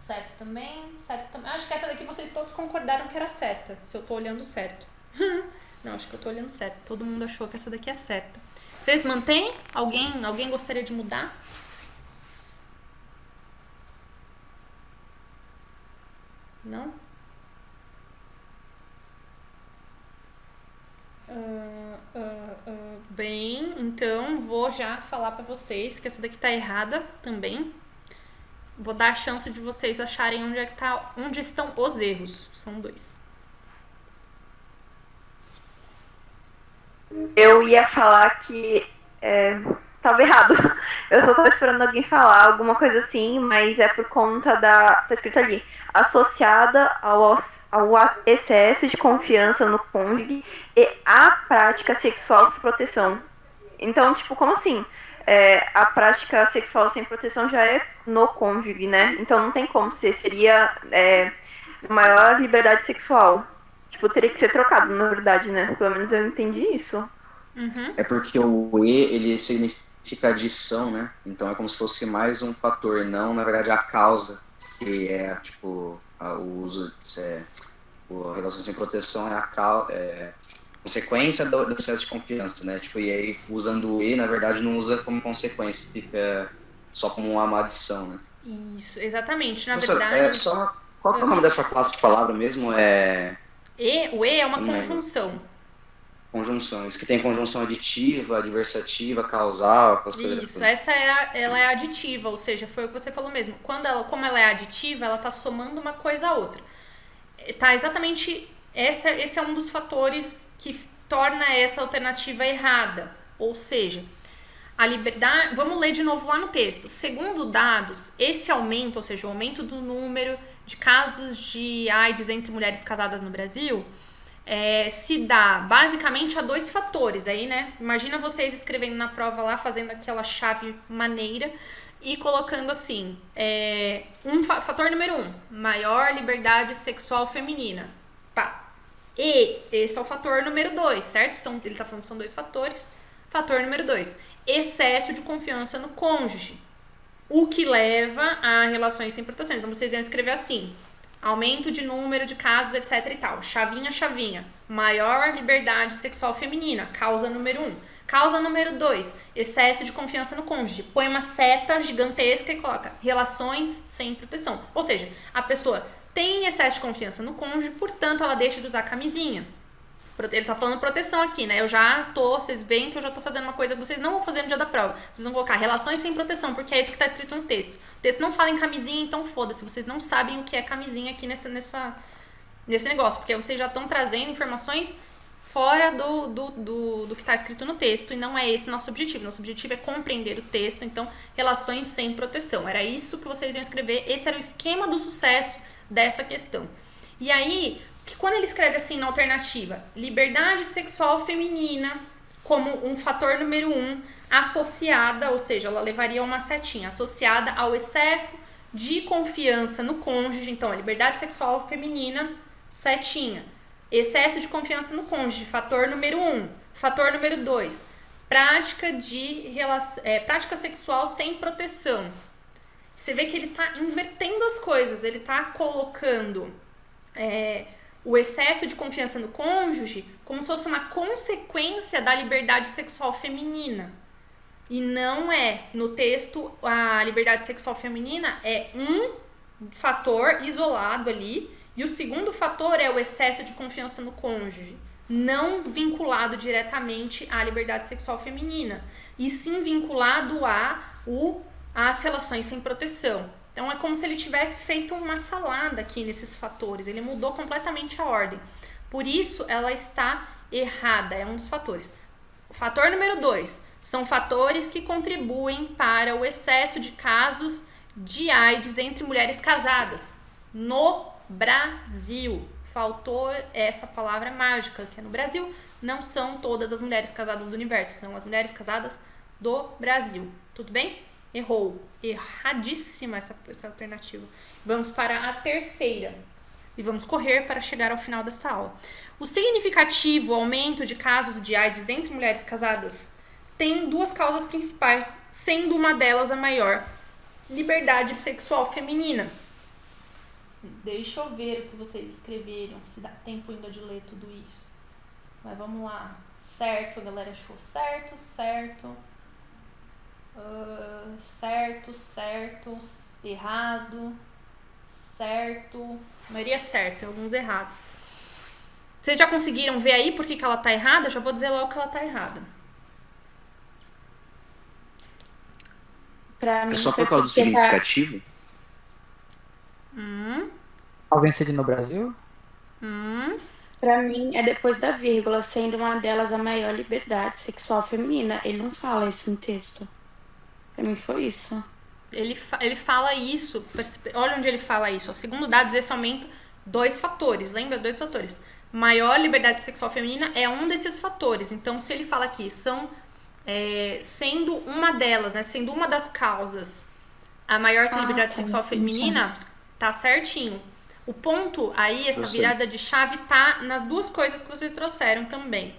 Certo também, certo também. Acho que essa daqui vocês todos concordaram que era certa, se eu tô olhando certo. Não, acho que eu tô olhando certo. Todo mundo achou que essa daqui é certa. Vocês mantêm? Alguém gostaria de mudar? Não? Bem, então vou já falar pra vocês que essa daqui tá errada também. Vou dar a chance de vocês acharem onde estão os erros. São 2. Eu ia falar que tava errado. Eu só tava esperando alguém falar alguma coisa assim, mas é por conta tá escrito ali, associada ao excesso de confiança no cônjuge e à prática sexual sem proteção. Então, tipo, como assim? A prática sexual sem proteção já é no cônjuge, né? Então não tem como seria maior liberdade sexual. Tipo, teria que ser trocado, na verdade, né? Pelo menos eu entendi isso. Uhum. É porque o E, ele significa adição, né? Então é como se fosse mais um fator, não, na verdade, a causa, que é, tipo, o uso, a relação sem proteção é a consequência do excesso de confiança, né? Tipo, e aí, usando o E, na verdade, não usa como consequência, fica só como uma adição, né? Isso, exatamente. Na Professor, verdade... qual que é o nome dessa classe de palavra mesmo? O E é uma conjunção. Conjunções, que tem conjunção aditiva, adversativa, causal, aquelas coisas. Isso, ela é aditiva, ou seja, foi o que você falou mesmo. Como ela é aditiva, ela tá somando uma coisa a outra. Tá exatamente... Esse é um dos fatores que torna essa alternativa errada. Ou seja, a liberdade... Vamos ler de novo lá no texto. Segundo dados, esse aumento, ou seja, o aumento do número de casos de AIDS entre mulheres casadas no Brasil, se dá basicamente a 2 fatores. Aí, né? Imagina vocês escrevendo na prova lá, fazendo aquela chave maneira e colocando assim, fator número 1, maior liberdade sexual feminina. Pá. E esse é o fator número 2, certo? Ele tá falando que são 2 fatores. Fator número 2, excesso de confiança no cônjuge, o que leva a relações sem proteção. Então vocês iam escrever assim, aumento de número de casos, etc e tal. Chavinha. Maior liberdade sexual feminina, causa número 1. Causa número 2, excesso de confiança no cônjuge. Põe uma seta gigantesca e coloca relações sem proteção. Ou seja, a pessoa tem excesso de confiança no cônjuge, portanto, ela deixa de usar camisinha. Ele tá falando proteção aqui, né? Vocês veem que eu já tô fazendo uma coisa que vocês não vão fazer no dia da prova. Vocês vão colocar relações sem proteção, porque é isso que tá escrito no texto. O texto não fala em camisinha, então foda-se. Vocês não sabem o que é camisinha aqui nesse negócio, porque vocês já estão trazendo informações fora do que está escrito no texto, e não é esse o nosso objetivo. Nosso objetivo é compreender o texto, então, relações sem proteção. Era isso que vocês iam escrever, esse era o esquema do sucesso dessa questão. E aí, que quando ele escreve assim na alternativa, liberdade sexual feminina como um fator número 1, associada, ou seja, ela levaria uma setinha, associada ao excesso de confiança no cônjuge. Então, a liberdade sexual feminina, setinha. Excesso de confiança no cônjuge, fator número 1. Fator número 2, prática sexual sem proteção. Você vê que ele está invertendo as coisas, ele está colocando o excesso de confiança no cônjuge como se fosse uma consequência da liberdade sexual feminina. E não é. No texto, a liberdade sexual feminina é um fator isolado ali, e o segundo fator é o excesso de confiança no cônjuge, não vinculado diretamente à liberdade sexual feminina, e sim vinculado às relações sem proteção. Então é como se ele tivesse feito uma salada aqui nesses fatores, ele mudou completamente a ordem. Por isso ela está errada, é um dos fatores. O fator número 2, são fatores que contribuem para o excesso de casos de AIDS entre mulheres casadas no Brasil. Faltou essa palavra mágica, que é no Brasil. Não são todas as mulheres casadas do universo, são as mulheres casadas do Brasil. Tudo bem? Errou. Erradíssima essa alternativa. Vamos para a terceira. E vamos correr para chegar ao final desta aula. O significativo aumento de casos de AIDS entre mulheres casadas tem 2 causas principais, sendo uma delas a maior: liberdade sexual feminina. Deixa eu ver o que vocês escreveram, se dá tempo ainda de ler tudo isso. Mas vamos lá. Certo, a galera achou certo, certo. Certo, errado, certo. A maioria é certo, alguns errados. Vocês já conseguiram ver aí por que ela tá errada? Já vou dizer logo que ela tá errada. Pra mim, É só por foi causa do porque significativo? Alguém seria no Brasil? Pra mim, é depois da vírgula, sendo uma delas a maior liberdade sexual feminina. Ele não fala isso no texto. Pra mim foi isso. Ele fala isso, olha onde ele fala isso. Ó, segundo dados, esse aumento, 2 fatores, lembra? 2 fatores. Maior liberdade sexual feminina é um desses fatores. Então, se ele fala aqui, sendo uma delas, né? Sendo uma das causas, a maior liberdade sexual feminina, tá certinho. O ponto aí, essa virada de chave, tá nas 2 coisas que vocês trouxeram também.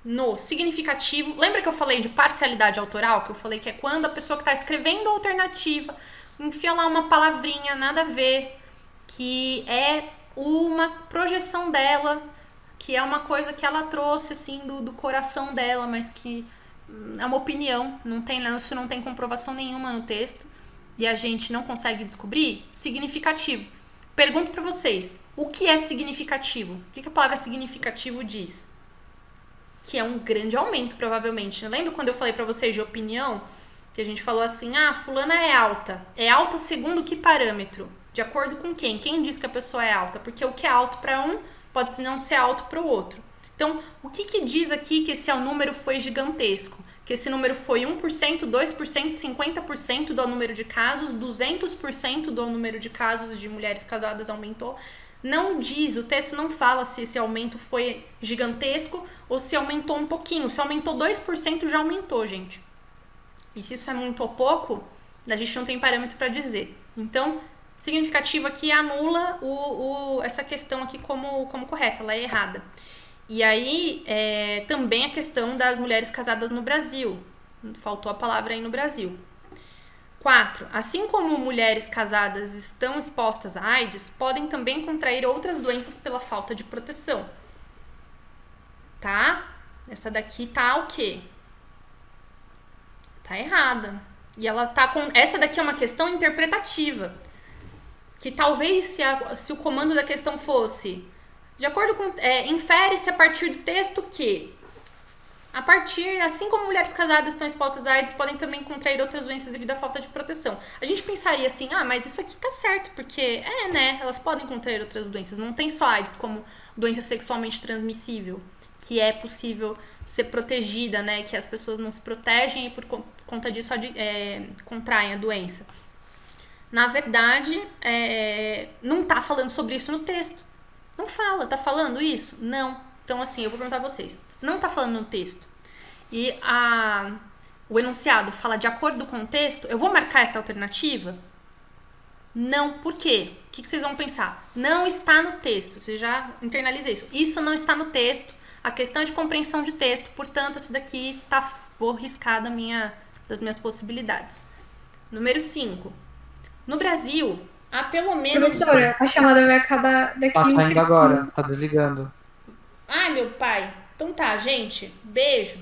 No significativo, lembra que eu falei de parcialidade autoral? Que eu falei que é quando a pessoa que está escrevendo a alternativa enfia lá uma palavrinha, nada a ver, que é uma projeção dela, que é uma coisa que ela trouxe assim do coração dela, mas que é uma opinião, isso não tem comprovação nenhuma no texto e a gente não consegue descobrir. Significativo. Pergunto para vocês, o que é significativo? O que a palavra significativo diz? Que é um grande aumento, provavelmente. Lembra quando eu falei pra vocês de opinião? Que a gente falou assim, fulana é alta. É alta segundo que parâmetro? De acordo com quem? Quem diz que a pessoa é alta? Porque o que é alto pra um pode não ser alto pro outro. Então, o que diz aqui que esse número foi gigantesco? Que esse número foi 1%, 2%, 50% do número de casos, 200% do número de casos de mulheres casadas aumentou. Não diz, o texto não fala se esse aumento foi gigantesco ou se aumentou um pouquinho. Se aumentou 2%, já aumentou, gente. E se isso é muito ou pouco, a gente não tem parâmetro para dizer. Então, significativo aqui anula essa questão aqui como correta, ela é errada. E aí, também a questão das mulheres casadas no Brasil. Faltou a palavra aí no Brasil. 4. Assim como mulheres casadas estão expostas à AIDS, podem também contrair outras doenças pela falta de proteção. Tá? Essa daqui tá o quê? Tá errada. E ela tá com... Essa daqui é uma questão interpretativa. Que talvez se o comando da questão fosse... De acordo com... infere-se a partir do texto que... assim como mulheres casadas estão expostas à AIDS, podem também contrair outras doenças devido à falta de proteção. A gente pensaria assim, mas isso aqui tá certo, porque, elas podem contrair outras doenças. Não tem só AIDS como doença sexualmente transmissível, que é possível ser protegida, né? Que as pessoas não se protegem e por conta disso contraem a doença. Na verdade, não tá falando sobre isso no texto. Não fala, tá falando isso? Não. Então, assim, eu vou perguntar a vocês. Não tá falando no texto. E o enunciado fala de acordo com o texto, eu vou marcar essa alternativa? Não. Por quê? O que vocês vão pensar? Não está no texto. Você já internaliza isso. Isso não está no texto. A questão é de compreensão de texto. Portanto, essa daqui vou riscar das minhas possibilidades. Número 5. No Brasil, há pelo menos... Professora, a chamada vai acabar daqui Tá um saindo segundo. agora, tá desligando. Ai, meu pai. Então tá, gente. Beijo.